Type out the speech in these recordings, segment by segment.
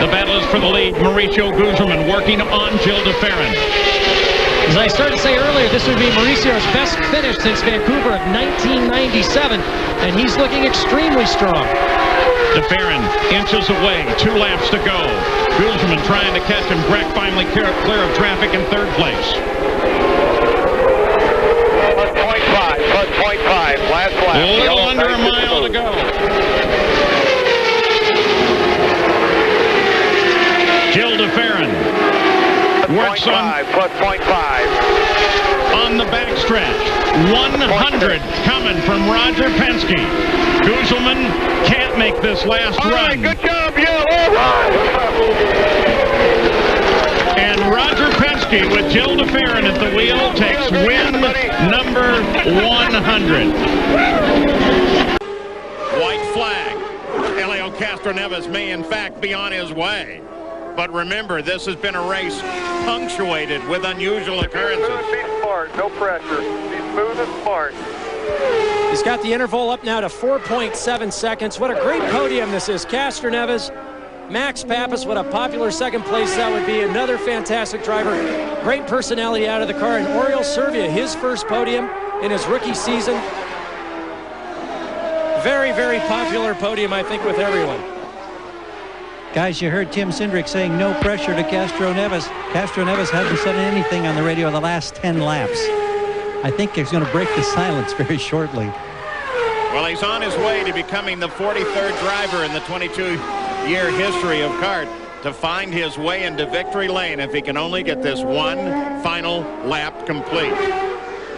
The battle is for the lead. Mauricio Gugelmin working on Gilles de Ferran. As I started to say earlier, this would be Mauricio's best finish since Vancouver of 1997, and he's looking extremely strong. De Ferran inches away, 2 laps to go. Gugelmin trying to catch him. Breck finally clear of traffic in 3rd place. +0.5, last lap. A little under a mile to go. Gilles de Ferran works on the backstretch. 100 coming from Roger Penske. Gugelmin can't make this last run. Right, good job, all right. And Roger Penske with Gilles de Ferran at the wheel takes win number 100. White flag. Helio Castroneves may in fact be on his way. But remember, this has been a race punctuated with unusual occurrences. Be smart, no pressure. Be smooth and smart. He's got the interval up now to 4.7 seconds. What a great podium this is. Castroneves, Max Pappas, what a popular 2nd place that would be. Another fantastic driver. Great personality out of the car. And Oriol Servia, his first podium in his rookie season. Very, very popular podium, I think, with everyone. Guys, you heard Tim Cindric saying no pressure to Castroneves. Castroneves hasn't said anything on the radio in the last 10 laps. I think he's going to break the silence very shortly. Well, he's on his way to becoming the 43rd driver in the 22-year history of kart to find his way into victory lane if he can only get this one final lap complete.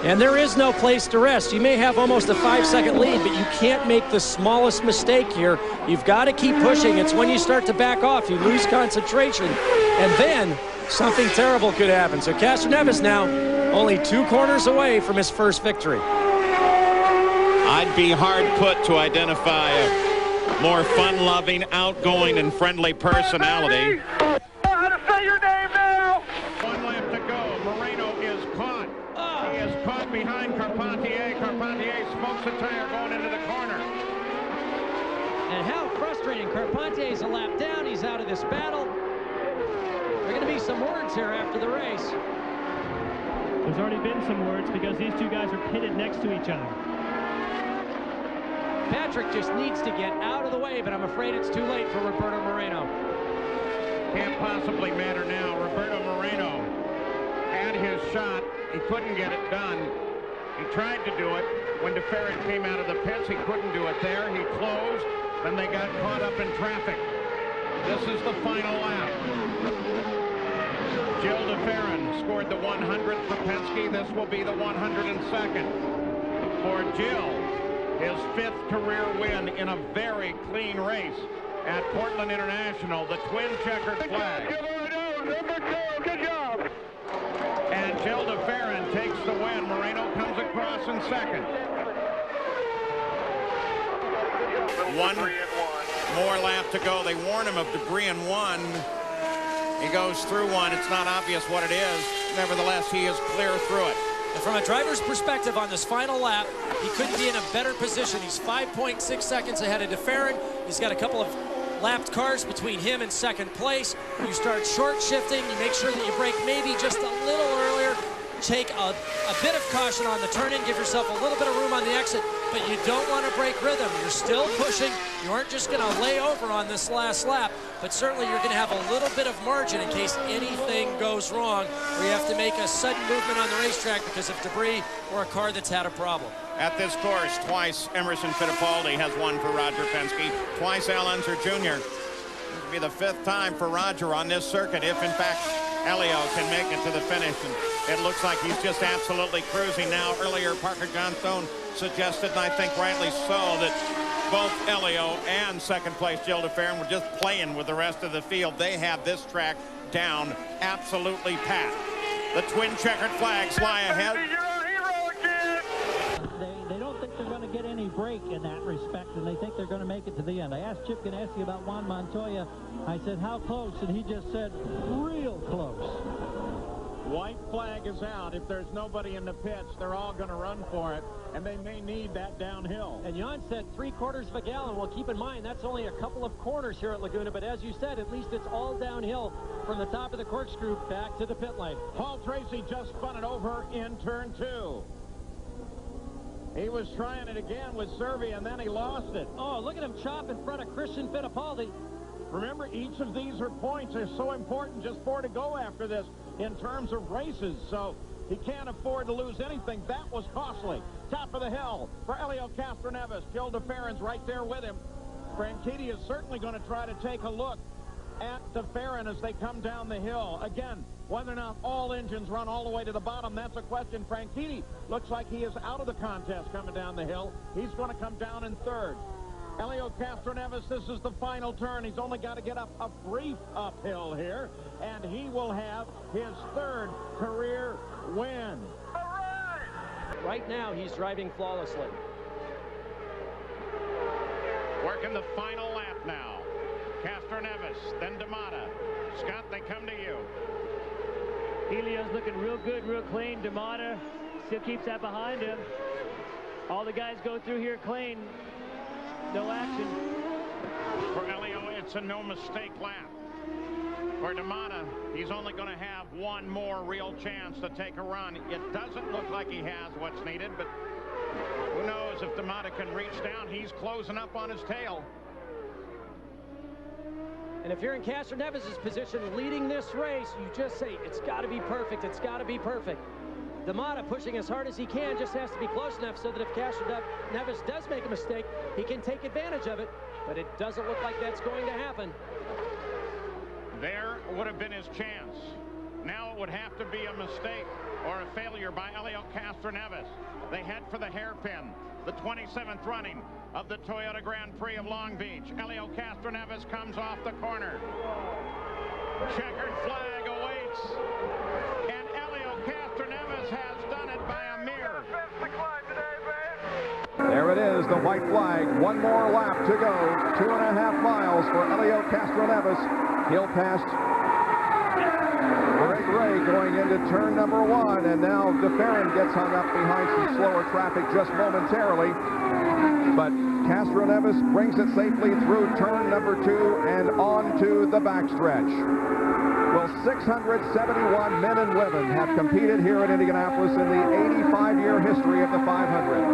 And there is no place to rest. You may have almost a 5-second lead, but you can't make the smallest mistake here. You've got to keep pushing. It's when you start to back off, you lose concentration, and then something terrible could happen. So Castroneves now only 2 corners away from his first victory. I'd be hard put to identify a more fun-loving, outgoing, and friendly personality. How to say your name now? 1 lap to go. Moreno is caught. He is caught behind Carpentier. Carpentier smokes a tire going into the corner. And how frustrating. Carpentier's a lap down. He's out of this battle. There are going to be some words here after the race. There's already been some words because these 2 guys are pitted next to each other. Patrick just needs to get out of the way, but I'm afraid it's too late for Roberto Moreno. Can't possibly matter now. Roberto Moreno had his shot. He couldn't get it done. He tried to do it. When de Ferran came out of the pits, he couldn't do it there. He closed. Then they got caught up in traffic. This is the final lap. Gilles de Ferran scored the 100th for Penske. This will be the 102nd for Gilles. His 5th career win in a very clean race at Portland International. The twin checkered flag. Number 2, good job. And Gilles de Ferran takes the win. Moreno comes across in 2nd. 1 more lap to go. They warn him of debris in 1. He goes through 1. It's not obvious what it is. Nevertheless, he is clear through it. And from a driver's perspective on this final lap, he couldn't be in a better position. He's 5.6 seconds ahead of de Ferran. He's got a couple of lapped cars between him and 2nd place. You start short shifting. You make sure that you brake maybe just a little earlier. Take a bit of caution on the turn-in. Give yourself a little bit of room on the exit, but you don't want to break rhythm. You're still pushing. You aren't just going to lay over on this last lap, but certainly you're going to have a little bit of margin in case anything goes wrong, or you have to make a sudden movement on the racetrack because of debris or a car that's had a problem. At this course, twice Emerson Fittipaldi has won for Roger Penske, twice Al Unser Jr. This will be the 5th time for Roger on this circuit, if in fact Helio can make it to the finish. And it looks like he's just absolutely cruising now. Earlier, Parker Johnstone suggested, and I think rightly so, that both Helio and 2nd place Gilles de Ferran were just playing with the rest of the field. They have this track down absolutely pat. The twin checkered flags fly ahead. They don't think they're going to get any break in that respect, and they think they're going to make it to the end. I asked Chip Ganassi about Juan Montoya. I said, how close? And he just said, real close. White flag is out. If there's nobody in the pits, they're all going to run for it, and they may need that downhill. And Jan said 3/4 of a gallon. Well, keep in mind, that's only a couple of corners here at Laguna, but as you said, at least it's all downhill from the top of the corkscrew back to the pit lane. Paul Tracy just spun it over in turn 2. He was trying it again with Servi, and then he lost it. Oh, look at him chop in front of Christian Fittipaldi. Remember, each of these are points. They're so important, just 4 to go after this in terms of races, so he can't afford to lose anything. That was costly. Top of the hill for Helio Castroneves. Gil de Ferran's right there with him. Franchitti is certainly going to try to take a look at de Ferran as they come down the hill. Again, whether or not all engines run all the way to the bottom, that's a question. Franchitti looks like he is out of the contest coming down the hill. He's going to come down in third. Helio Castroneves, this is the final turn. He's only got to get up a brief uphill here, and he will have his 3rd career win. Right now, he's driving flawlessly. Working the final lap now. Castroneves, then D'Amata. Scott, they come to you. Helio's looking real good, real clean. D'Amata still keeps that behind him. All the guys go through here clean. No action. For Helio, it's a no-mistake lap. For D'Amata, he's only going to have one more real chance to take a run. It doesn't look like he has what's needed, but who knows if D'Amata can reach down. He's closing up on his tail. And if you're in Castroneves' position leading this race, you just say, it's got to be perfect, it's got to be perfect. D'Amata pushing as hard as he can, just has to be close enough so that if Castroneves does make a mistake, he can take advantage of it, but it doesn't look like that's going to happen. There would have been his chance. Now it would have to be a mistake or a failure by Helio Castroneves. They head for the hairpin, the 27th running of the Toyota Grand Prix of Long Beach. Helio Castroneves comes off the corner. Checkered flag awaits, and Helio Castroneves has done it by a mere. There it is, the white flag. One more lap to go. 2.5 miles for Helio Castroneves. He'll pass Greg Ray going into turn number 1, and now de Ferran gets hung up behind some slower traffic just momentarily. But Castroneves brings it safely through turn number 2 and on to the backstretch. Well, 671 men and women have competed here in Indianapolis in the 85-year history of the 500.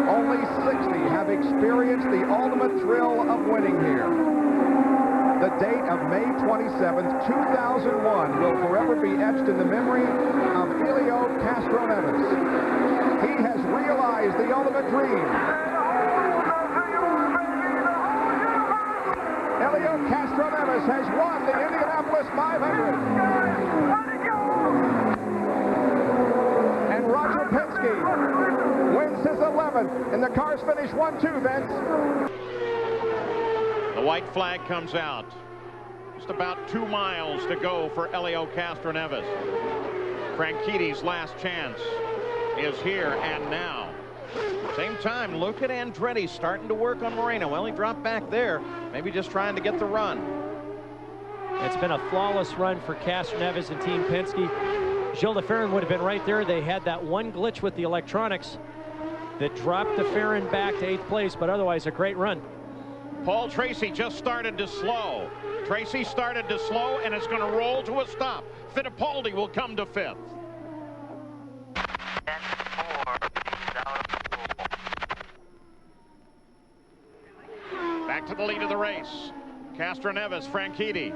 Only 60 have experienced the ultimate thrill of winning here. The date of May 27th, 2001 will forever be etched in the memory of Helio Castroneves. He has realized the ultimate dream. Helio Castroneves has won the Indianapolis 500. And Roger Penske wins his 11th. And the cars finish 1-2, Vince. The white flag comes out. Just about 2 miles to go for Helio Castroneves. Franchitti's last chance is here and now. Same time, look at Andretti starting to work on Moreno. Well, he dropped back there, maybe just trying to get the run. It's been a flawless run for Castroneves and Team Penske. Gil de Ferran would have been right there. They had that one glitch with the electronics that dropped de Ferran back to 8th place, but otherwise a great run. Paul Tracy just started to slow. Tracy started to slow, and it's going to roll to a stop. Fittipaldi will come to 5th. Back to the lead of the race. Castroneves, Franchitti.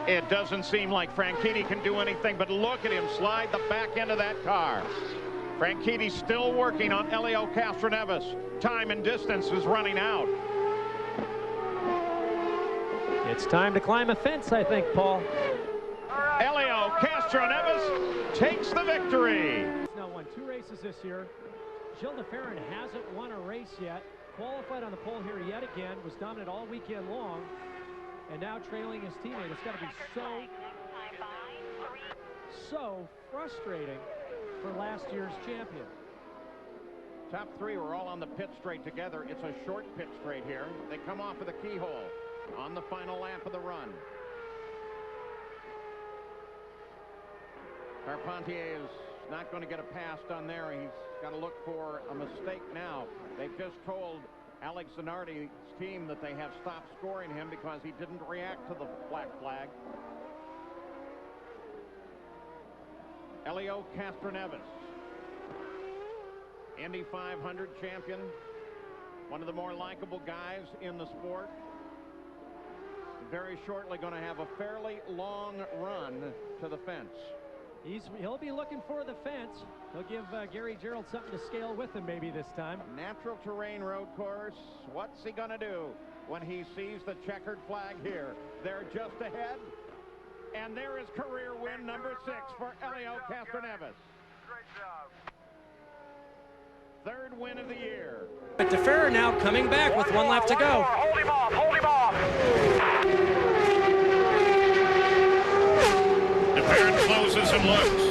It doesn't seem like Franchitti can do anything, but look at him slide the back end of that car. Franchitti's still working on Helio Castroneves. Time and distance is running out. It's time to climb a fence, I think, Paul. Helio Castroneves takes the victory. He's now won 2 races this year. Gil de Ferran hasn't won a race yet. Qualified on the pole here yet again. Was dominant all weekend long. And now trailing his teammate. It's got to be so frustrating for last year's champion. Top three were all on the pit straight together. It's a short pit straight here. They come off of the keyhole on the final lap of the run. Carpentier is not going to get a pass done there. He's got to look for a mistake now. They've just told Alex Zanardi's team that they have stopped scoring him because he didn't react to the black flag. Helio Castroneves, Indy 500 champion, one of the more likable guys in the sport. Very shortly going to have a fairly long run to the fence. He'll be looking for the fence. He'll give Gary Gerald something to scale with him maybe this time. Natural terrain road course. What's he going to do when he sees the checkered flag here? They're just ahead. And there is career win number 6 for Helio Castroneves. Great job. Third win of the year. But DeFerrer now coming back with one lap to go. Hold him off, hold him off. DeFerrer closes and looks.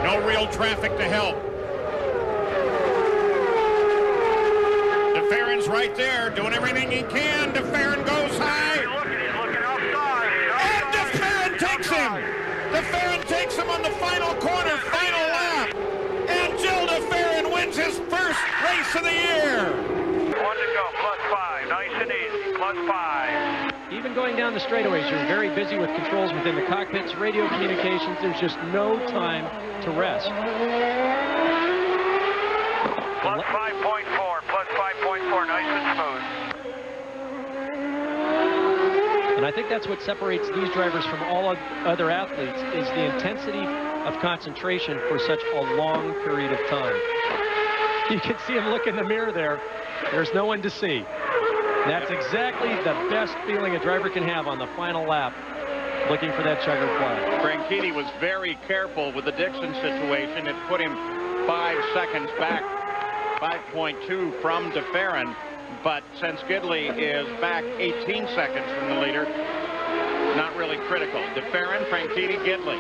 No real traffic to help. DeFerren's right there doing everything he can. DeFerren goes high. He's looking outside. And DeFerren takes him. DeFerren takes him on the final corner, final lap. And Jill DeFerren wins his first race of the year. 1 to go, +5. Nice and easy, +5. Even going down the straightaways, you're very busy with controls within the cockpits, radio communications. There's just no time to rest. +5.4, +5.4, nice and smooth. And I think that's what separates these drivers from all other athletes is the intensity of concentration for such a long period of time. You can see him look in the mirror there. There's no one to see. That's exactly the best feeling a driver can have on the final lap, looking for that checkered flag. Franchitti was very careful with the Dixon situation. It put him 5 seconds back, 5.2 from DeFerren. But since Gidley is back 18 seconds from the leader, not really critical. DeFerren, Franchitti, Gidley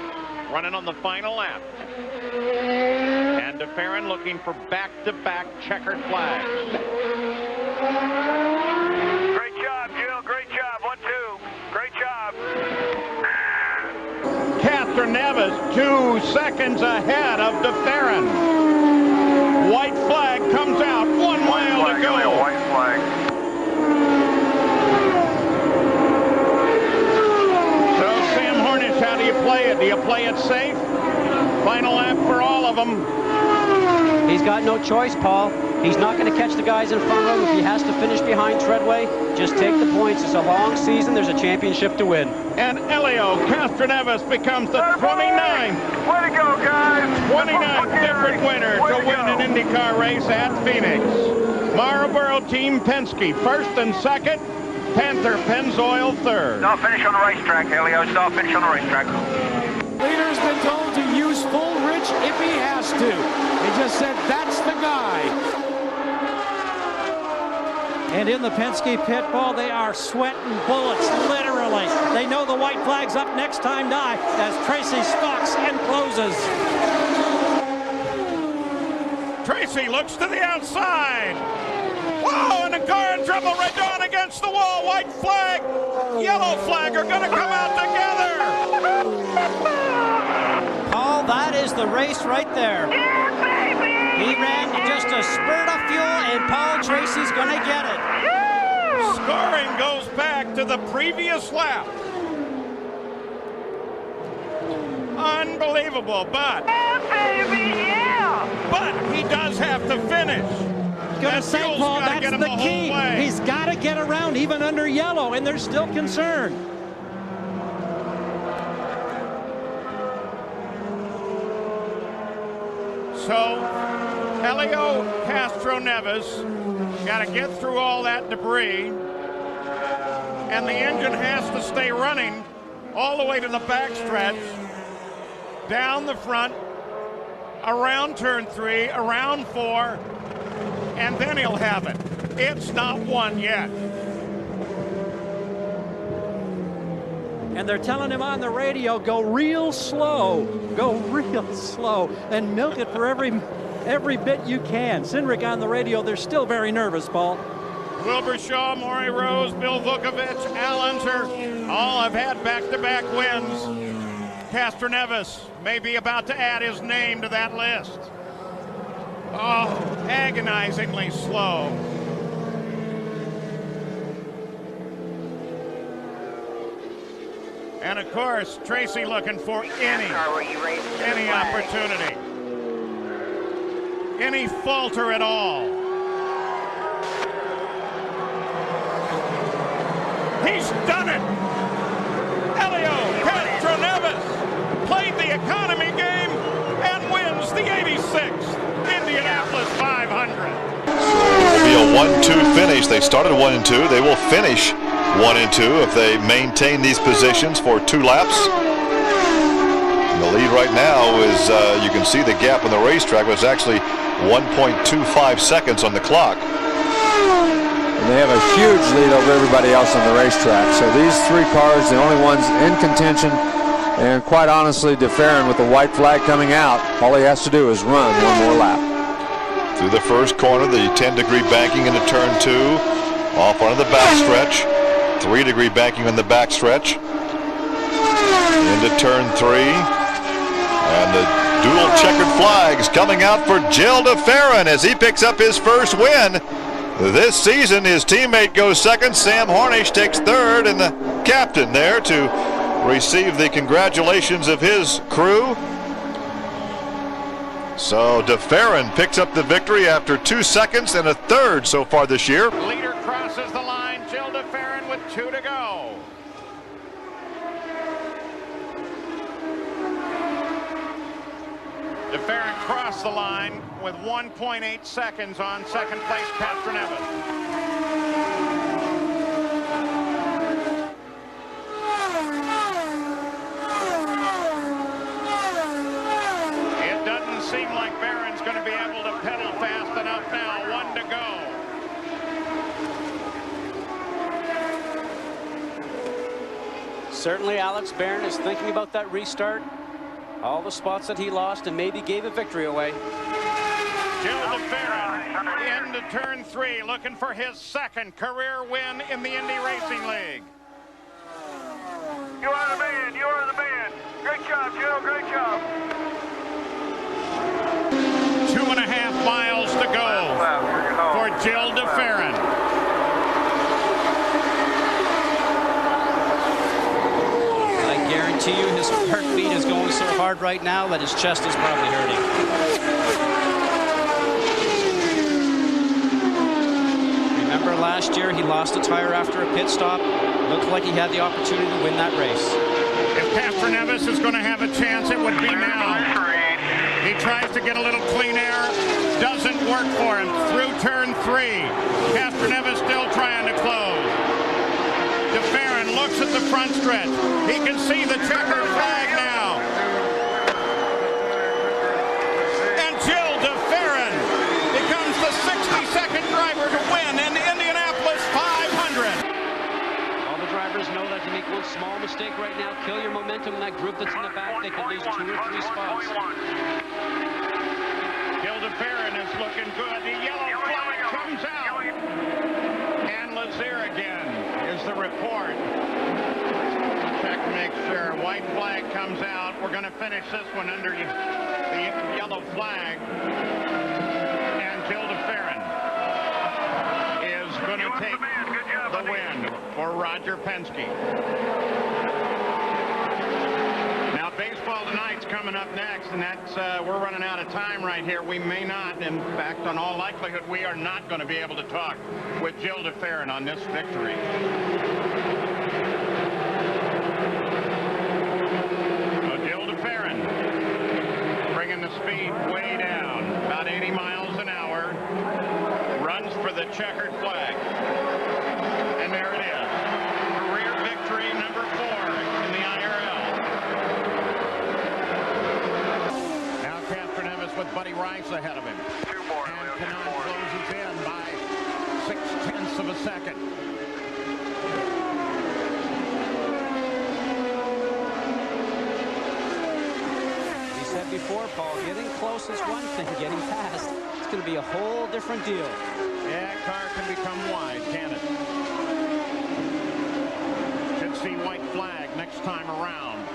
running on the final lap. And DeFerren looking for back-to-back checkered flags. Great job, Jill, great job, 1-2. Great job. Castroneves 2 seconds ahead of DeFerren. White flag comes out, 1 mile to go. White flag. So Sam Hornish, how do you play it? Do you play it safe? Final lap for all of them. He's got no choice, Paul. He's not going to catch the guys in front of him. If he has to finish behind Treadway, just take the points. It's a long season. There's a championship to win. And Helio Castroneves becomes the 29th. Way to go, guys. 29th different winner to win an IndyCar race at Phoenix. Marlboro Team Penske, first and second. Panther Pennzoil third. Stop finish on the racetrack, Helio. Stop finish on the racetrack. Leader's been told to use full rich if he has to. He just said, that's the guy. And in the Penske pit, Paul, they are sweating bullets, literally. They know the white flag's up next time die as Tracy stalks and closes. Tracy looks to the outside. Whoa, and a car in trouble right on against the wall. White flag, yellow flag are going to come out together. Paul, that is the race right there. Yeah, baby! He ran just a spurt of fuel, and Paul Tracy's going to get it. Scoring goes back to the previous lap. Unbelievable, but... Yeah, baby, yeah! But he does have to finish. Gonna say, Paul, that's the key. He's got to get around even under yellow, and they're still concerned. So, Helio Castroneves got to get through all that debris, and the engine has to stay running all the way to the backstretch, down the front, around turn 3, around 4, and then he'll have it. It's not won yet. And they're telling him on the radio, go real slow, and milk it for every bit you can. Cindric on the radio, they're still very nervous, Paul. Wilbur Shaw, Maury Rose, Bill Vukovich, Al Unser, all have had back-to-back wins. Castroneves may be about to add his name to that list. Oh, agonizingly slow. And of course, Tracy looking for any opportunity, any falter at all. He's done it! Elio Castroneves played the economy game and wins the 86th Indianapolis 500. So it'll be a 1-2 finish. They started 1-2. They will finish 1-2 if they maintain these positions for 2 laps. And the lead right now is, you can see the gap on the racetrack was actually 1.25 seconds on the clock. And they have a huge lead over everybody else on the racetrack. So these 3 cars, the only ones in contention, and quite honestly, DeFerrin with the white flag coming out, all he has to do is run 1 more lap. Through the first corner, the 10-degree banking into turn 2, off onto the backstretch, 3-degree banking on the backstretch, into turn 3, and the dual checkered flags coming out for Gil DeFerrin as he picks up his first win this season. His teammate goes second, Sam Harnish takes third, and the captain there to receive the congratulations of his crew. So DeFerrin picks up the victory after 2 seconds and a third so far this year. Leader crosses the line, Gil DeFerrin with 2 to go. DeFerrin crossed the line with 1.8 seconds on second place Castroneves. It doesn't seem like Barron's going to be able to pedal fast enough now. 1 to go. Certainly Alex Barron is thinking about that restart. All the spots that he lost and maybe gave a victory away. Gil DeFerrin into turn 3, looking for his second career win in the Indy Racing League. You are the man. You are the man. Great job, Gil. Great job. 2.5 miles to go for Gil DeFerrin. I guarantee you his heartbeat is going so hard right now that his chest is probably hurting. Remember last year he lost a tire after a pit stop. Looked like he had the opportunity to win that race. If Castroneves is going to have a chance, it would be now. He tries to get a little clean air. Doesn't work for him. Through turn 3. Castroneves still trying to close. DeFerrin looks at the front stretch. He can see the checkered flag now. And Gil DeFerrin becomes the 62nd driver to win in Indianapolis 500. All the drivers know that to make one small mistake right now, kill your momentum in that group that's in the back. They could lose 2 or 3 spots. Gil DeFerrin is looking good. The yellow flag comes out. And Lazier again is the report. Check to make sure. White flag comes out. We're going to finish this one under the yellow flag. And Gil DeFerrin is going to take the win for Roger Penske. Now, baseball tonight's coming up next, and that's we're running out of time right here. We may not, in fact, on all likelihood, we are not going to be able to talk with Gil DeFerrin on this victory. So Gil DeFerrin bringing the speed way down, about 80 miles an hour, runs for the checkered flag. And there it is. Career victory number 4 in the IRL. Now Castroneves with Buddy Rice ahead of him. 2 more. And Cannon closes in by 0.6 of a second. before, Paul, getting close is one thing, getting past, it's going to be a whole different deal. Yeah, car can become wide, can it? Should see white flag next time around.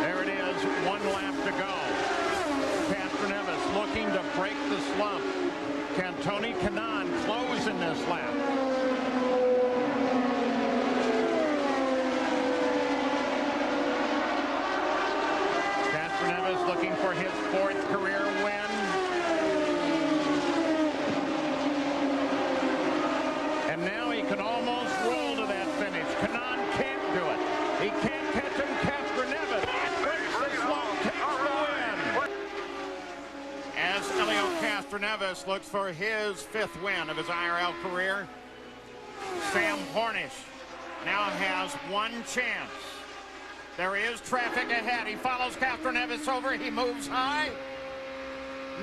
There it is, 1 lap to go. Castroneves looking to break the slump. Can Tony Kanaan close in this lap? Castroneves looking for his 4th career win. And now he can almost roll to that finish. Kanaan can't do it. He can't catch him. Castroneves breaks the slump, takes the win. As Elio Castroneves looks for his 5th win of his IRL career, Sam Hornish now has 1 chance. There is traffic ahead. He follows Castroneves over. He moves high.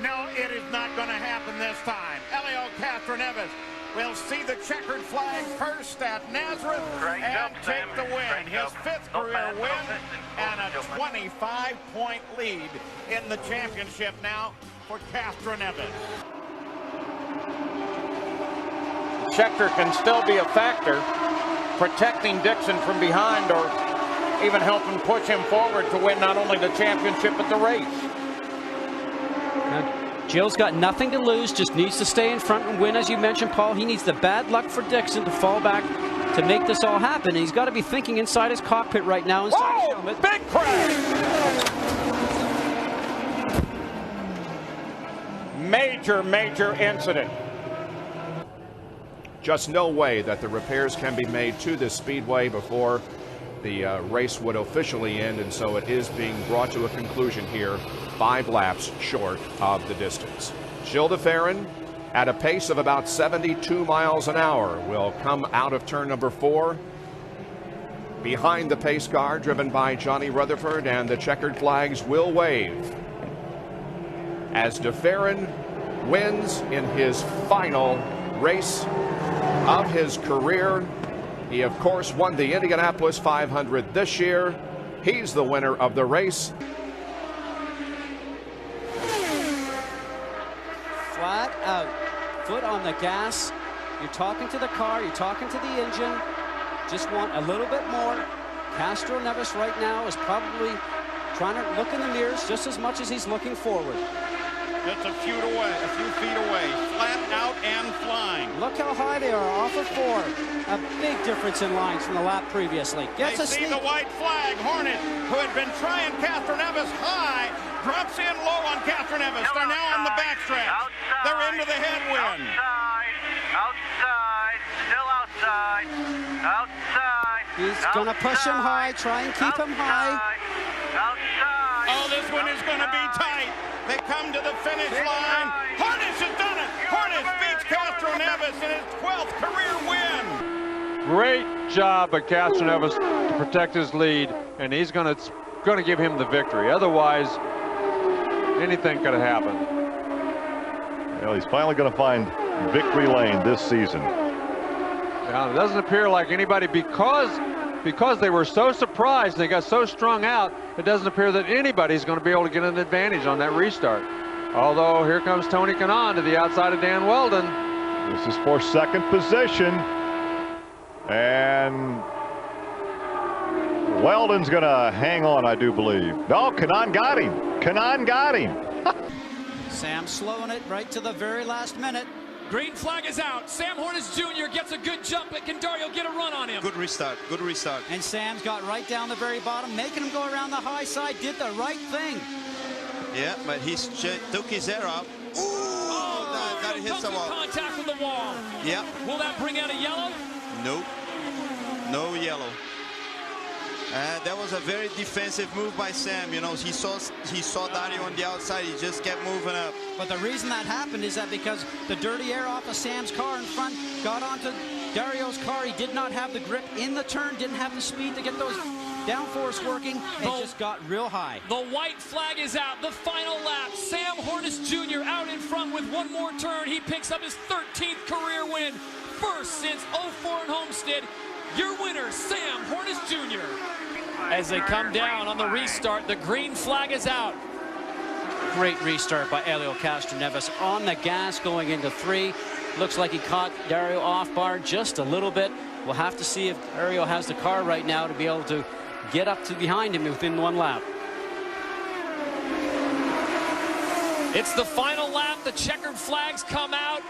No, it is not going to happen this time. Elio Castroneves will see the checkered flag first at Nazareth and take the win. His 5th career win and a 25-point lead in the championship now for Castroneves. Checker can still be a factor, protecting Dixon from behind or even helping push him forward to win not only the championship but the race. Now, Gilles got nothing to lose, just needs to stay in front and win, as you mentioned, Paul. He needs the bad luck for Dixon to fall back to make this all happen. And he's got to be thinking inside his cockpit right now. Inside his helmet. Big crash! Major incident. Just no way that the repairs can be made to this speedway before the race would officially end, and so it is being brought to a conclusion here, 5 laps short of the distance. Gilles de Ferran, at a pace of about 72 miles an hour, will come out of turn number 4 behind the pace car driven by Johnny Rutherford, and the checkered flags will wave as de Ferran wins in his final race of his career. He, of course, won the Indianapolis 500 this year. He's the winner of the race. Flat out, foot on the gas. You're talking to the car, you're talking to the engine. Just want a little bit more. Castroneves right now is probably trying to look in the mirrors just as much as he's looking forward. Just a few feet away, flat out and flying. Look how high they are, off of 4. A big difference in lines from the lap previously. They see the white flag. Hornet, who had been trying Castroneves high, drops in low on Castroneves. They're now on the backstretch. They're into the headwind. Outside. He's going to push him high, try and keep him high. Oh, this one is going to be tight. They come to the finish line. Hornish has done it. Hornish beats Castroneves in his 12th career win. Great job by Castroneves to protect his lead, and he's going to give him the victory. Otherwise, anything could have happened. Well, he's finally going to find victory lane this season. Yeah, it doesn't appear like anybody, because they were so surprised, they got so strung out, it doesn't appear that anybody's going to be able to get an advantage on that restart. Although here comes Tony Kanaan to the outside of Dan Weldon. This is for 2nd position. And Weldon's going to hang on, I do believe. No, Kanaan got him. Kanaan got him. Sam slowing it right to the very last minute. Green flag is out. Sam Hornish Jr. gets a good jump, but can Dario get a run on him? Good restart. And Sam's got right down the very bottom, making him go around the high side, did the right thing. Yeah, but he took his air up. Ooh, that hits the wall. Contact with the wall. Yeah. Will that bring out a yellow? Nope. No yellow. That was a very defensive move by Sam. You know, he saw Dario on the outside. He just kept moving up. But the reason that happened is that because the dirty air off of Sam's car in front got onto Dario's car. He did not have the grip in the turn, didn't have the speed to get those downforce working. It just got real high. The white flag is out. The final lap. Sam Hornish Jr. out in front with one more turn. He picks up his 13th career win. First since 04 in Homestead. Your winner, Sam Hornish Jr. as they come down on the restart. The green flag is out. Great restart by Helio Castroneves on the gas going into 3. Looks like he caught Dario off bar just a little bit. We'll have to see if Dario has the car right now to be able to get up to behind him within 1 lap. It's the final lap. The checkered flags come out.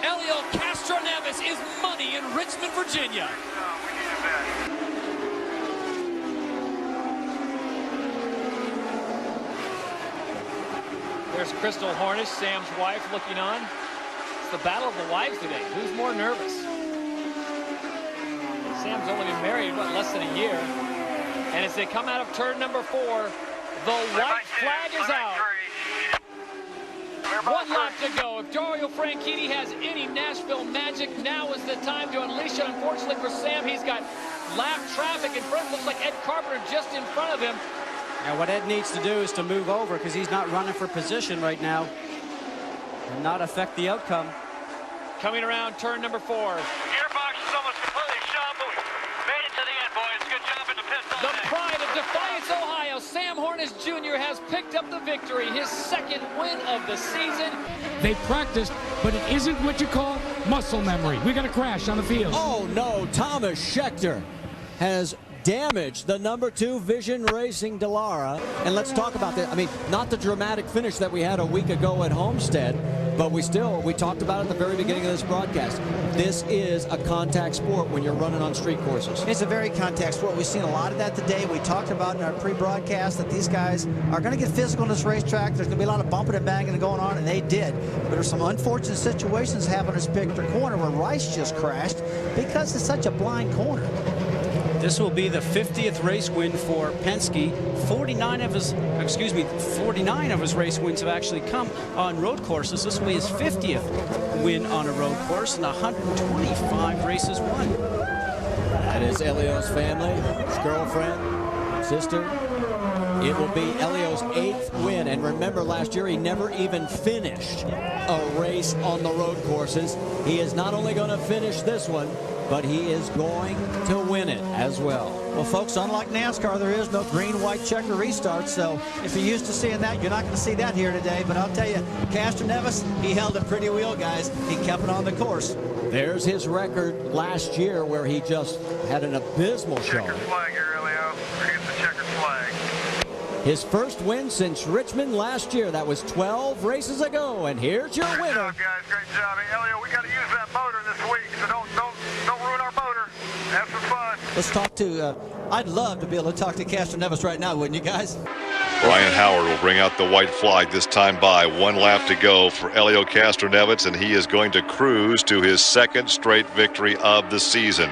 Helio Castroneves is money in Richmond, Virginia. There's Crystal Hornish, Sam's wife, looking on. It's the battle of the wives today. Who's more nervous? Sam's only been married, what, less than a year. And as they come out of turn number 4, the white flag is out. 1 lap to go. If Dario Franchitti has any Nashville magic, now is the time to unleash it. Unfortunately for Sam, he's got lap traffic in front. Looks like Ed Carpenter just in front of him. Now what Ed needs to do is to move over because he's not running for position right now and not affect the outcome. Coming around turn number 4. Gearbox is almost completely shot, but we made it to the end, boys. Good job in the pit stop. The pride of Defiance, Ohio, Sam Hornish Jr. has picked up the victory, his 2nd win of the season. They practiced, but it isn't what you call muscle memory. We got a crash on the field. Oh no, Thomas Schechter has damaged the number 2 Vision Racing Dallara. And let's talk about that. I mean, not the dramatic finish that we had a week ago at Homestead, but we talked about it at the very beginning of this broadcast. This is a contact sport when you're running on street courses. It's a very contact sport. We've seen a lot of that today. We talked about in our pre-broadcast that these guys are going to get physical in this racetrack. There's going to be a lot of bumping and banging going on, and they did. But there's some unfortunate situations happening in this particular corner where Rice just crashed because it's such a blind corner. This will be the 50th race win for Penske. 49 of his race wins have actually come on road courses. This will be his 50th win on a road course and 125 races won. That is Helio's family, his girlfriend, sister. It will be Helio's 8th win. And remember, last year he never even finished a race on the road courses. He is not only going to finish this one, but he is going to win it as well. Well, folks, unlike NASCAR, there is no green-white checker restart, so if you're used to seeing that, you're not going to see that here today. But I'll tell you, Castroneves, he held a pretty wheel, guys. He kept it on the course. There's his record last year where he just had an abysmal showing. Checkered flag here, Helio. Here's the checkered flag. His first win since Richmond last year. That was 12 races ago, and here's your winner. Great job, guys. Great job. Hey, Helio, we got to use that motor this week, so don't ruin our motor. Have some fun. Let's talk to, I'd love to be able to talk to Castroneves right now, wouldn't you guys? Brian Howard will bring out the white flag this time by 1 lap to go for Helio Castroneves, and he is going to cruise to his 2nd straight victory of the season.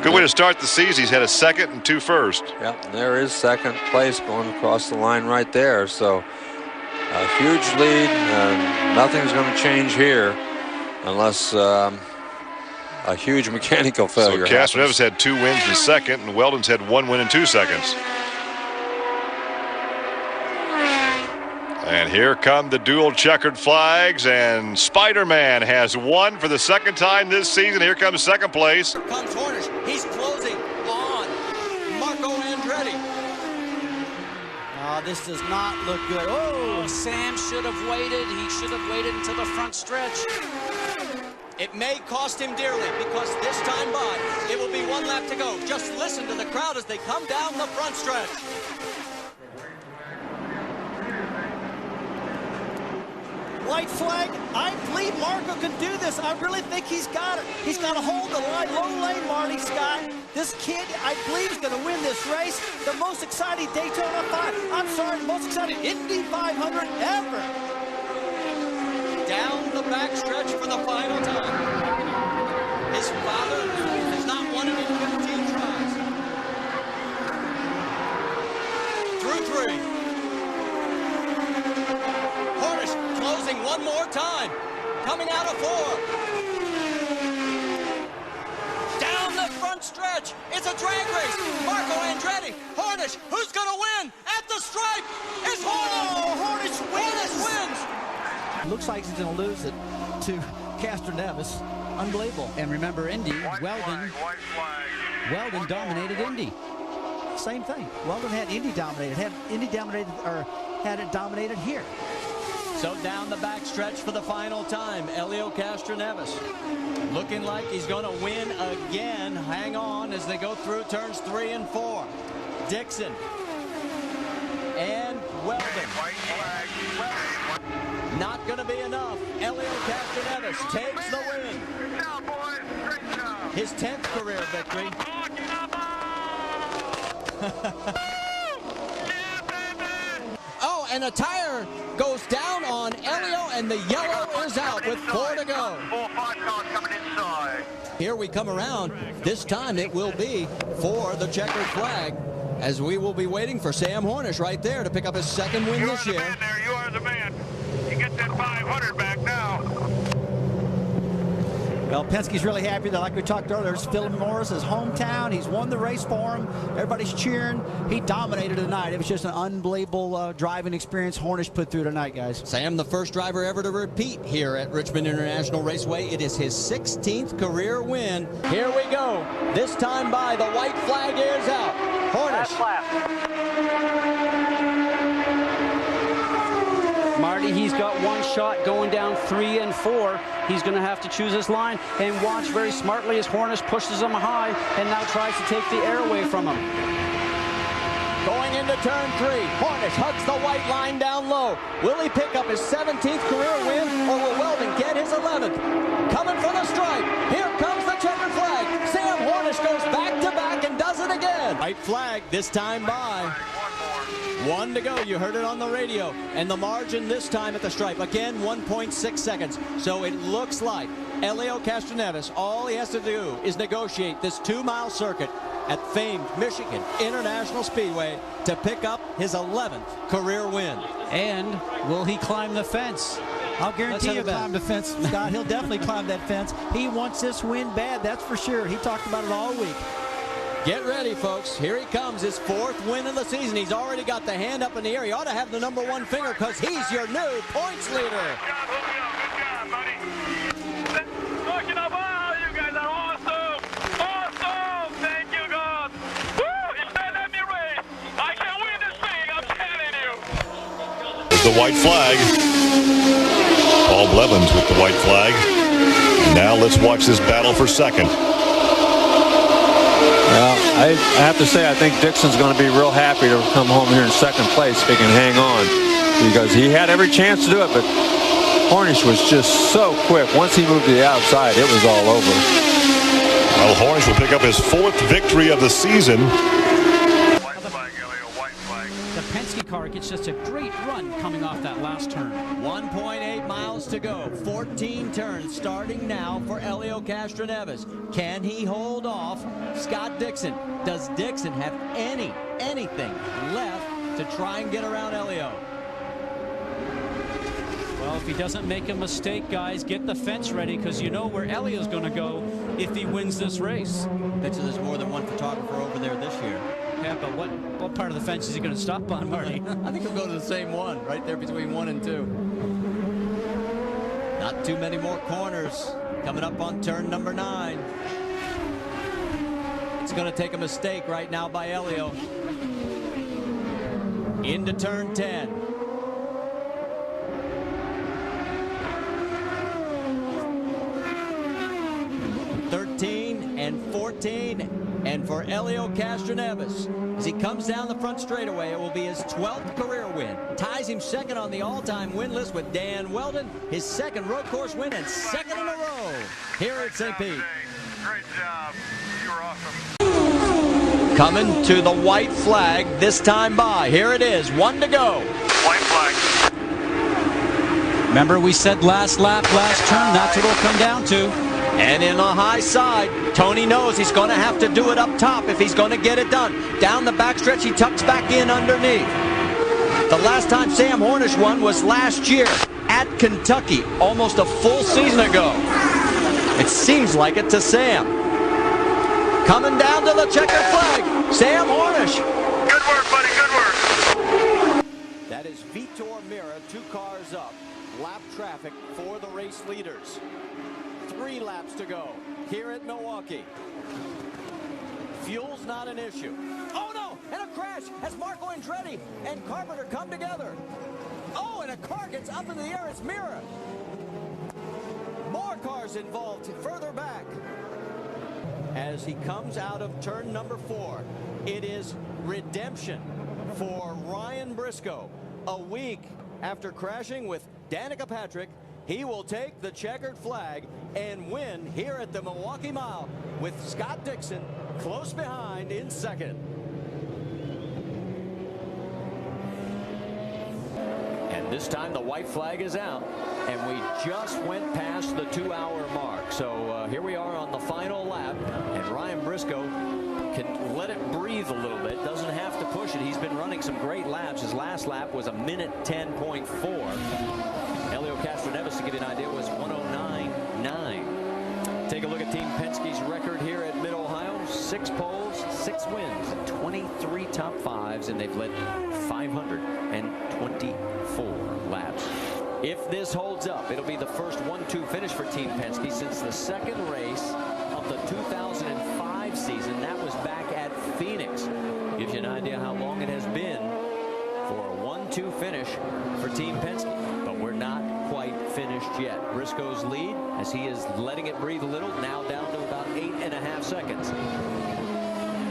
Good way to start the season. He's had a 2nd and 2 first. Yep, there is 2nd place going across the line right there. So a huge lead. Nothing's going to change here unless a huge mechanical failure. So Castroneves had 2 wins in 2nd, and Weldon's had 1 win in 2 seconds. And here come the dual checkered flags, and Spider-Man has won for the 2nd time this season. Here comes 2nd place. Here comes Hornish. He's closing on Marco Andretti. Oh, this does not look good. Oh, Sam should have waited. He should have waited until the front stretch. It may cost him dearly because this time by, it will be 1 lap to go. Just listen to the crowd as they come down the front stretch. White flag. I believe Marco can do this. I really think he's got it. He's got to hold the line, low lane, Marty Scott. This kid, I believe, is going to win this race. The most exciting Daytona 5. I'm sorry, the most exciting Indy 500 ever. Down the backstretch for the final time. His father has not won it in 15 tries. Through 3. Hornish closing one more time. Coming out of 4. Down the front stretch. It's a drag race. Marco Andretti. Hornish. Who's going to win? At the stripe. It's Hornish. Oh, Hornish wins. Hornish wins. Looks like he's going to lose it to Castroneves. Unbelievable. And remember, Indy, Weldon dominated Indy. same thing. Weldon had Indy dominated, had it dominated here. So down the backstretch for the final time, Helio Castroneves looking like he's going to win again. Hang on as they go through turns 3 and 4. Dixon and Weldon. Not going to be enough. Helio Castroneves takes the win. His 10th career victory. Oh, and a tire goes down on Helio, and the yellow is out with 4 to go. 4 or 5 cars coming inside. Here we come around. This time it will be for the checkered flag, as we will be waiting for Sam Hornish right there to pick up his 2nd win this year. You are the man. You get that 500 back now. Well, Penske's really happy that, like we talked earlier, it's Philip Morris, his hometown. He's won the race for him. Everybody's cheering. He dominated tonight. It was just an unbelievable driving experience Hornish put through tonight, guys. Sam, the first driver ever to repeat here at Richmond International Raceway. It is his 16th career win. Here we go. This time by, the white flag is out. Hornish. Marty, he's got one shot going down 3 and 4. He's going to have to choose his line and watch very smartly as Hornish pushes him high and now tries to take the air away from him. Going into turn 3, Hornish hugs the white line down low. Will he pick up his 17th career win, or will Weldon get his 11th? Coming for the stripe. Here comes the checkered flag. Sam Hornish goes back to back and does it again. White flag this time by. 1 to go. You heard it on the radio. And the margin this time at the stripe, again, 1.6 seconds. So it looks like Helio Castroneves, all he has to do is negotiate this 2-mile circuit at famed Michigan International Speedway to pick up his 11th career win. And will he climb the fence? I'll guarantee he'll climb the fence, Scott. He'll definitely climb that fence. He wants this win bad, that's for sure. He talked about it all week. Get ready, folks. Here he comes, his 4th win of the season. He's already got the hand up in the air. He ought to have the #1 finger because he's your new points leader. Good job, buddy. Look at you guys are awesome. Awesome. Thank you, God. Woo! If they let me race, I can win this thing. I'm telling you. There's the white flag. Paul Blevins with the white flag. Now let's watch this battle for 2nd. Well, I have to say, I think Dixon's going to be real happy to come home here in 2nd place if he can hang on, because he had every chance to do it, but Hornish was just so quick. Once he moved to the outside, it was all over. Well, Hornish will pick up his 4th victory of the season. The Penske car gets just a great run coming off that last turn. 1.8 miles to go. 14 turns starting now for Helio Castroneves. Can he hold off Scott Dixon? Does Dixon have anything left to try and get around Helio? Well, if he doesn't make a mistake, guys, get the fence ready, because you know where Helio's going to go if he wins this race. Bet you there's more than one photographer over there this year. Yeah, but what part of the fence is he going to stop on, Marty? I think he'll go to the same one, right there between 1 and 2. Not too many more corners coming up on turn number 9. It's going to take a mistake right now by Helio. Into turn 10. 13 and 14. And for Helio Castroneves, as he comes down the front straightaway, it will be his 12th career win. Ties him 2nd on the all-time win list with Dan Weldon, his 2nd road course win and 2nd in a row here at St. Pete. Great job. You were awesome. Coming to the white flag this time by. Here it is, 1 to go. White flag. Remember we said last lap, last turn, that's what it'll come down to. And in the high side, Tony knows he's going to have to do it up top if he's going to get it done. Down the backstretch, he tucks back in underneath. The last time Sam Hornish won was last year at Kentucky, almost a full season ago. It seems like it to Sam. Coming down to the checkered flag, Sam Hornish. Good work, buddy, good work. That is Vitor Mira, 2 cars up. Lap traffic for the race leaders. 3 laps to go here at Milwaukee. Fuel's not an issue. Oh no! And crash as Marco Andretti and Carpenter come together. Oh, and a car gets up in the air. It's Mira. More cars involved further back. As he comes out of turn number 4, it is redemption for Ryan Briscoe. A week after crashing with Danica Patrick, he will take the checkered flag and win here at the Milwaukee Mile with Scott Dixon close behind in second. And this time the white flag is out, and we just went past the 2-hour mark. So here we are on the final lap, and Ryan Briscoe can let it breathe a little bit, doesn't have to push it. He's been running some great laps. His last lap was a minute 10.4. Helio Castroneves, to give you an idea, was 109.9. Take a look at Team Penske's record here at Mid-Ohio. 6 poles, 6 wins, 23 top 5s, and they've led 524 laps. If this holds up, it'll be the first 1-2 finish for Team Penske since the second race of the 2005 season. That was back at Phoenix. Gives you an idea how long it has been for a 1-2 finish for Team Penske. But we're not quite finished yet. Briscoe's lead, as he is letting it breathe a little, now down to about 8.5 seconds.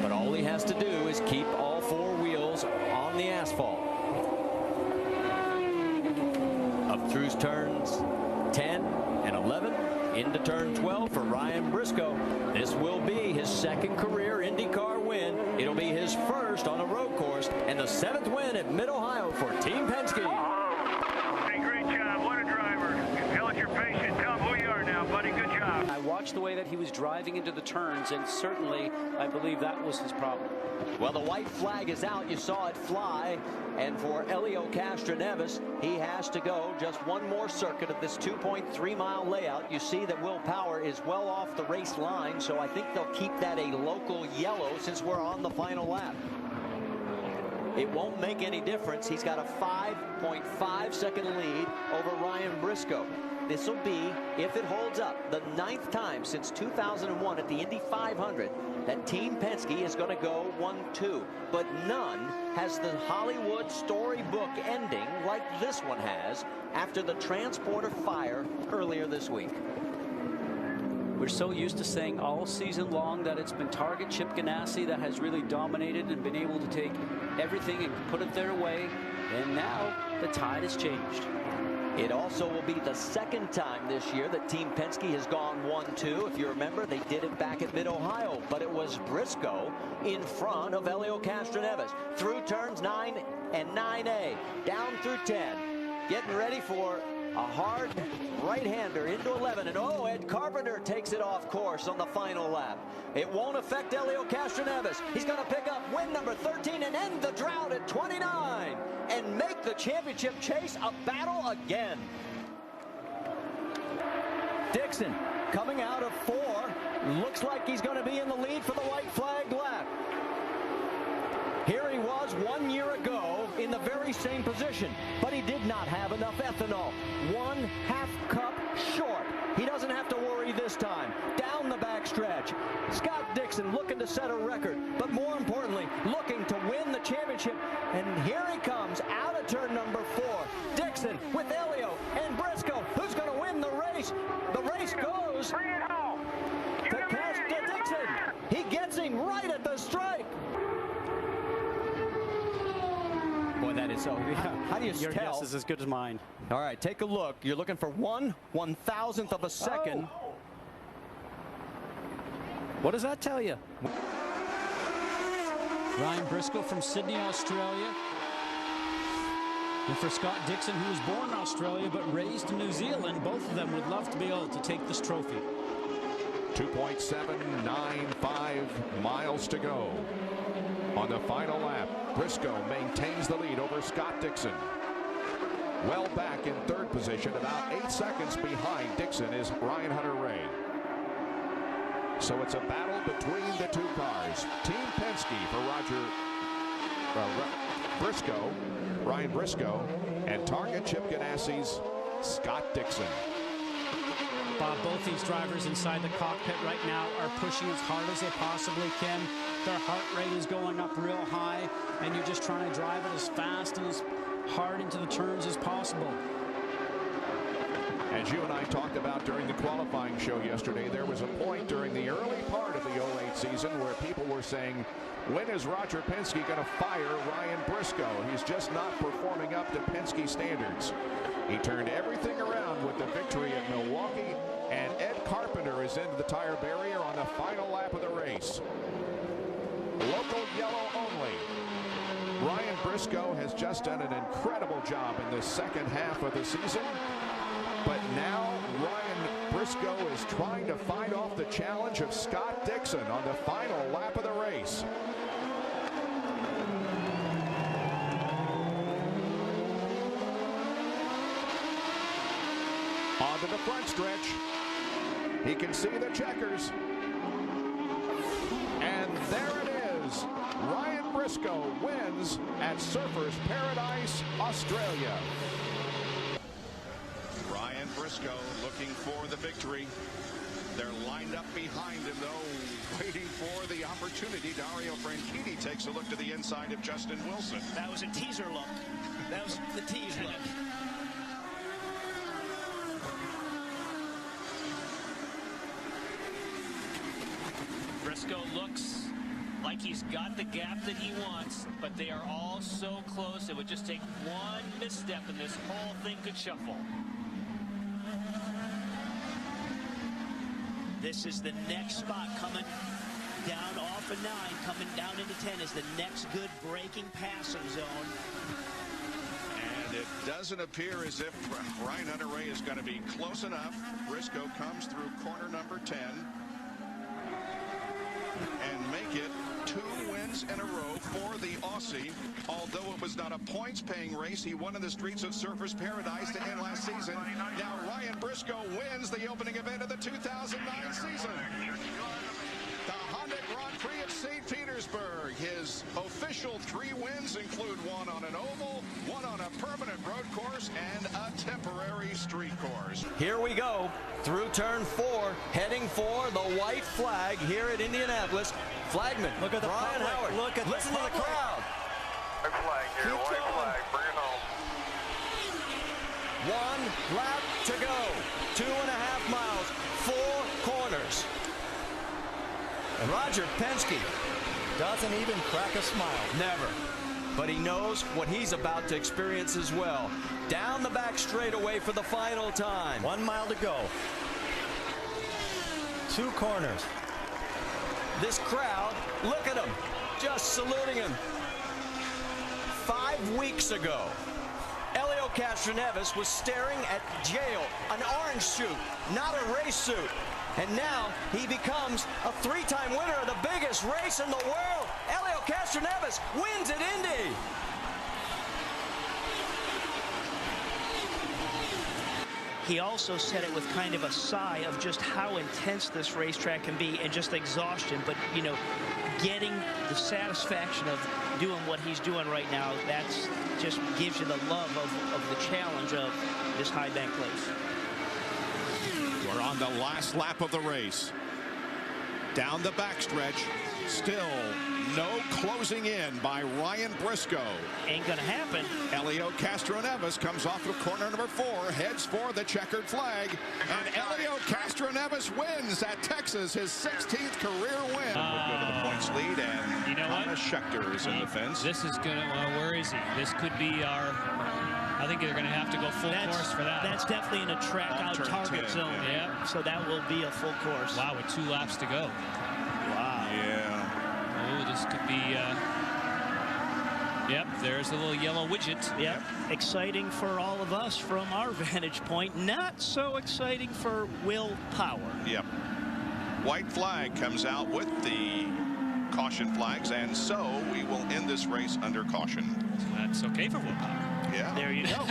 But all he has to do is keep all 4 wheels on the asphalt. Up through turns 10 and 11, into turn 12 for Ryan Briscoe. This will be his second career IndyCar win. It'll be his first on a road course, and the 7th win at Mid-Ohio for Team Penske. Hey, great job. What a driver. Held your patience. Tell him who you are now, buddy. Good job. I watched the way that he was driving into the turns, and certainly I believe that was his problem. Well, the white flag is out. You saw it fly. And for Helio Castroneves, he has to go just one more circuit of this 2.3-mile layout. You see that Will Power is well off the race line, so I think they'll keep that a local yellow since we're on the final lap. It won't make any difference. He's got a 5.5-second lead over Ryan Briscoe. This will be, if it holds up, the 9th time since 2001 at the Indy 500 that Team Penske is going to go 1-2. But none has the Hollywood storybook ending like this one has after the transporter fire earlier this week. We're so used to saying all season long that it's been Target Chip Ganassi that has really dominated and been able to take everything and put it their way. And now the tide has changed. It also will be the 2nd time this year that Team Penske has gone 1-2. If you remember, they did it back at Mid-Ohio, but it was Briscoe in front of Helio Castroneves. Through turns 9 and 9A, down through 10. Getting ready for a hard right-hander into 11. And oh, Ed Carpenter takes it off course on the final lap. It won't affect Helio Castroneves. He's going to pick up win number 13 and end the drought at 29. And make the championship chase a battle again. Dixon coming out of 4. Looks like he's going to be in the lead for the white flag lap. Here he was 1 year ago in the very same position, but he did not have enough ethanol. 1/2 cup short. He doesn't have to worry this time. Down the backstretch. Scott Dixon looking to set a record, but more importantly, looking to win the championship. And here he comes out of turn number 4. Dixon with Helio and Briscoe. Who's going to win the race? The race goes to Dixon. He gets him right at the stripe. Boy, that is so. How do you Your tell? guess is as good as mine. All right, take a look. You're looking for 1/1000th of a second. Oh. What does that tell you? Ryan Briscoe from Sydney, Australia. And for Scott Dixon, who was born in Australia but raised in New Zealand, both of them would love to be able to take this trophy. 2.795 miles to go. On the final lap, Briscoe maintains the lead over Scott Dixon. Well back in 3rd position, about 8 seconds behind Dixon is Ryan Hunter-Reay. So it's a battle between the 2 cars. Team Penske for Ryan Briscoe, and Target Chip Ganassi's Scott Dixon. Bob, both these drivers inside the cockpit right now are pushing as hard as they possibly can. their heart rate is going up real high, and you're just trying to drive it as fast and as hard into the turns as possible. As you and I talked about during the qualifying show yesterday, there was a point during the early part of the 08 season where people were saying, when is Roger Penske going to fire Ryan Briscoe? He's just not performing up to Penske standards. He turned everything around with the victory at Milwaukee, and Ed Carpenter is into the tire barrier on the final lap of the race. Local yellow only. Ryan Briscoe has just done an incredible job in the second half of the season. But now Ryan Briscoe is trying to fight off the challenge of Scott Dixon on the final lap of the race. Onto the front stretch. He can see the checkers. And there it is. Ryan Briscoe wins at Surfers Paradise, Australia. Ryan Briscoe looking for the victory. They're lined up behind him, though, waiting for the opportunity. Dario Franchitti takes a look to the inside of Justin Wilson. That was a teaser look. That was the tease look. Briscoe looks like he's got the gap that he wants, but they are all so close. It would just take one misstep and this whole thing could shuffle. This is the next spot coming down off of 9, coming down into 10 is the next good braking passing zone. And it doesn't appear as if Ryan Hunter-Reay is going to be close enough. Briscoe comes through corner number 10 and make it 2 wins in a row for the Aussie. Although it was not a points-paying race, he won in the streets of Surfers Paradise to end last season. Now Ryan Briscoe wins the opening event of the 2009 season. The Honda Grand Prix of St. Petersburg. His official 3 wins include 1 on an oval, 1 on a permanent road course, and a temporary street course. Here we go through turn 4, heading for the white flag here at Indianapolis. Flagman, look at the Brian public. Howard. Look at Listen to the crowd. White flag here, Keep white going. flag, bring it home. 1 lap to go. 2.5 miles, 4 corners. And Roger Penske doesn't even crack a smile. Never. But he knows what he's about to experience as well. Down the back straightaway for the final time. 1 mile to go. 2 corners. This crowd, look at him, just saluting him. 5 weeks ago, Helio Castroneves was staring at jail, an orange suit, not a race suit. And now he becomes a 3-time winner of the biggest race in the world. Helio Castroneves wins at Indy. He also said it with kind of a sigh of just how intense this racetrack can be and just exhaustion. But, you know, getting the satisfaction of doing what he's doing right now, that's just gives you the love of the challenge of this high bank place. We're on the last lap of the race. Down the backstretch, still no closing in by Ryan Briscoe. Ain't gonna happen. Helio Castroneves comes off of corner number 4, heads for the checkered flag, and Helio Castroneves wins at Texas, his 16th career win. We'll go to the points lead, and you know what? Thomas Schechter is in the fence. This is gonna, where is he? This could be our, I think they're gonna have to go full course for that. That's definitely in a track out target 10, zone. Yeah. So that will be a full course. Wow, with 2 laps to go. Wow. Yeah. Oh, this could be, yep, there's a little yellow widget. Yep, exciting for all of us from our vantage point. Not so exciting for Will Power. Yep. White flag comes out with the caution flags, and so we will end this race under caution. That's okay for Will Power. Yeah. There you go.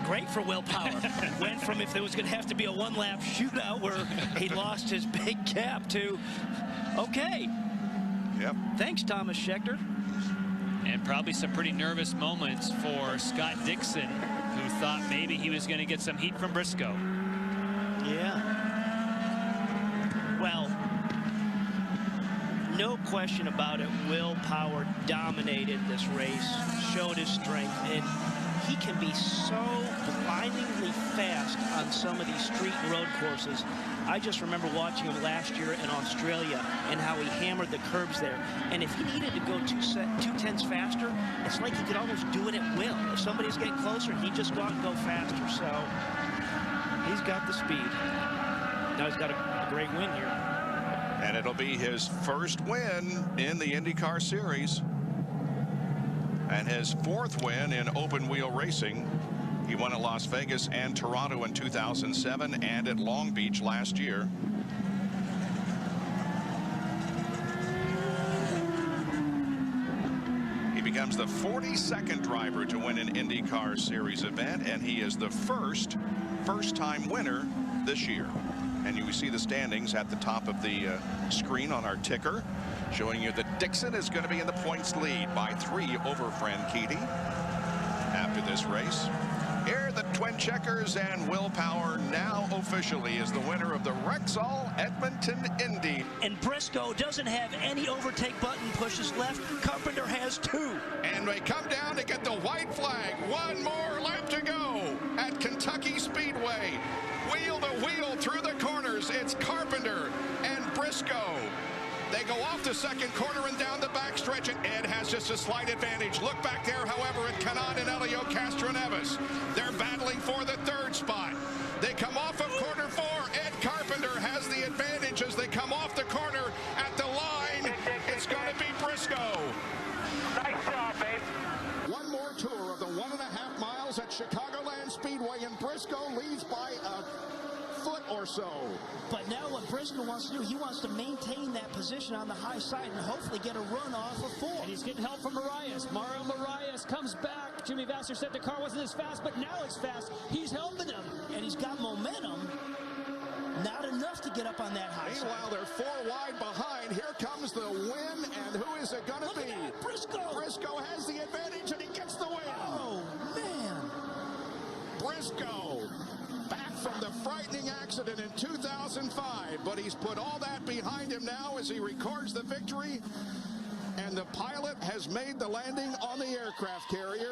Great for Will Power. Went from if there was going to have to be a 1-lap shootout where he lost his big gap to, okay. Yep. Thanks, Thomas Schechter. And probably some pretty nervous moments for Scott Dixon, who thought maybe he was going to get some heat from Briscoe. Yeah. Well, No question about it, Will Power dominated this race, showed his strength, and he can be so blindingly fast on some of these street and road courses. I just remember watching him last year in Australia and how he hammered the curbs there. And if he needed to go 2/10 faster, it's like he could almost do it at will. If somebody's getting closer, he'd just go out and go faster. So he's got the speed. Now he's got a great win here. And it'll be his first win in the IndyCar Series. And his fourth win in open wheel racing. He won at Las Vegas and Toronto in 2007 and at Long Beach last year. He becomes the 42nd driver to win an IndyCar Series event, and he is the first-time winner this year. And you see the standings at the top of the screen on our ticker, showing you that Dixon is going to be in the points lead by 3 over Franchitti after this race. Here the twin checkers, and Will Power now officially is the winner of the Rexall Edmonton Indy. And Briscoe doesn't have any overtake button pushes left. Carpenter has 2. And they come down to get the white flag. One more lap to go at Kentucky Speedway. Wheel to wheel through the corners. It's Carpenter and Briscoe. They go off the second corner and down the backstretch, and Ed has just a slight advantage. Look back there, however, at Kanaan and Elio Castroneves. They're battling for the 3rd spot. They come off of corner 4. Ed Carpenter has the advantage as they come off the corner at the line. It's going to be Briscoe. Nice job, babe. One more tour of the 1.5 miles at Chicagoland Speedway, and Briscoe leads by a foot or so. But now what Briscoe wants to do, he wants to maintain that position on the high side and hopefully get a run off of 4. And he's getting help from Marias. Mario Marias comes back. Jimmy Vasser said the car wasn't as fast, but now it's fast. He's helping him. And he's got momentum. Not enough to get up on that high Meanwhile, side. they're 4 wide behind. Here comes the win, and who is it going to be? Briscoe. Briscoe has the advantage, and he gets the win. Oh, man. Briscoe back from the frightening accident in 2005, but he's put all that behind him now as he records the victory, and the pilot has made the landing on the aircraft carrier.